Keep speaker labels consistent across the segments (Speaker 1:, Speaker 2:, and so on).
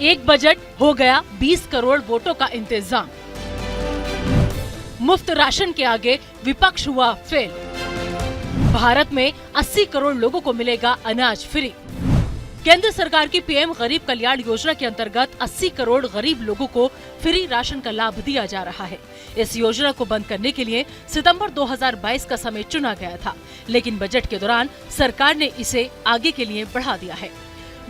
Speaker 1: एक बजट हो गया 20 करोड़ वोटों का इंतजाम। मुफ्त राशन के आगे विपक्ष हुआ फेल। भारत में 80 करोड़ लोगों को मिलेगा अनाज फ्री। केंद्र सरकार की पीएम गरीब कल्याण योजना के अंतर्गत 80 करोड़ गरीब लोगों को फ्री राशन का लाभ दिया जा रहा है। इस योजना को बंद करने के लिए सितंबर 2022 का समय चुना गया था, लेकिन बजट के दौरान सरकार ने इसे आगे के लिए बढ़ा दिया है।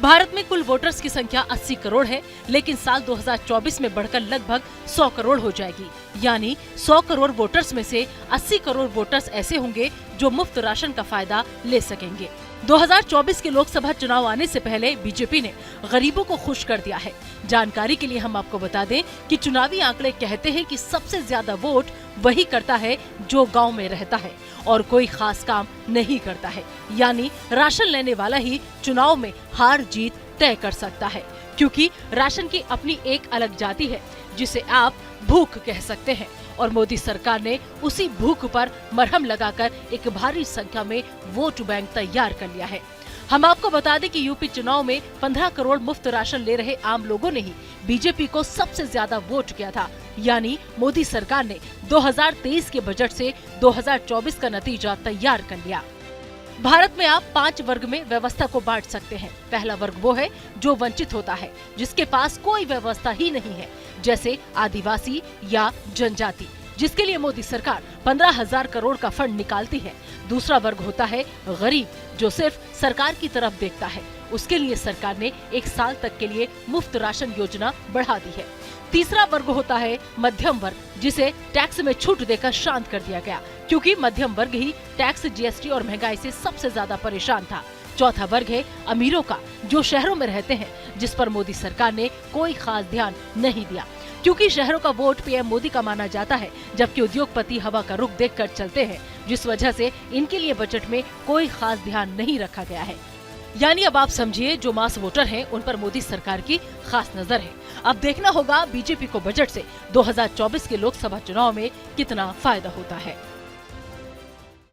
Speaker 1: भारत में कुल वोटर्स की संख्या 80 करोड़ है, लेकिन साल 2024 में बढ़कर लगभग 100 करोड़ हो जाएगी। यानी 100 करोड़ वोटर्स में से 80 करोड़ वोटर्स ऐसे होंगे जो मुफ्त राशन का फायदा ले सकेंगे। 2024 के लोकसभा चुनाव आने से पहले बीजेपी ने गरीबों को खुश कर दिया है। जानकारी के लिए हम आपको बता दें कि चुनावी आंकड़े कहते हैं कि सबसे ज्यादा वोट वही करता है जो गांव में रहता है और कोई खास काम नहीं करता है। यानी राशन लेने वाला ही चुनाव में हार जीत तय कर सकता है, क्योंकि राशन की अपनी एक अलग जाति है जिसे आप भूख कह सकते हैं, और मोदी सरकार ने उसी भूख पर मरहम लगाकर एक भारी संख्या में वोट बैंक तैयार कर लिया है। हम आपको बता दें कि यूपी चुनाव में 15 करोड़ मुफ्त राशन ले रहे आम लोगों ने ही बीजेपी को सबसे ज्यादा वोट किया था। यानी मोदी सरकार ने 2023 के बजट से 2024 का नतीजा तैयार कर लिया। भारत में आप 5 वर्ग में व्यवस्था को बांट सकते हैं। पहला वर्ग वो है जो वंचित होता है, जिसके पास कोई व्यवस्था ही नहीं है, जैसे आदिवासी या जनजाति, जिसके लिए मोदी सरकार 15,000 करोड़ का फंड निकालती है। दूसरा वर्ग होता है गरीब, जो सिर्फ सरकार की तरफ देखता है। उसके लिए सरकार ने 1 साल तक के लिए मुफ्त राशन योजना बढ़ा दी है। तीसरा वर्ग होता है मध्यम वर्ग, जिसे टैक्स में छूट देकर शांत कर दिया गया, क्योंकि मध्यम वर्ग ही टैक्स, जीएसटी और महंगाई से सबसे ज्यादा परेशान था। चौथा वर्ग है अमीरों का, जो शहरों में रहते हैं, जिस पर मोदी सरकार ने कोई खास ध्यान नहीं दिया, क्योंकि शहरों का वोट पीएम मोदी का माना जाता है, जबकि उद्योगपति हवा का रुख देखकर चलते हैं, जिस वजह से इनके लिए बजट में कोई खास ध्यान नहीं रखा गया है। यानी अब आप समझिए, जो मास वोटर हैं उन पर मोदी सरकार की खास नजर है। अब देखना होगा बीजेपी को बजट से 2024 के लोकसभा चुनाव में कितना फायदा होता है।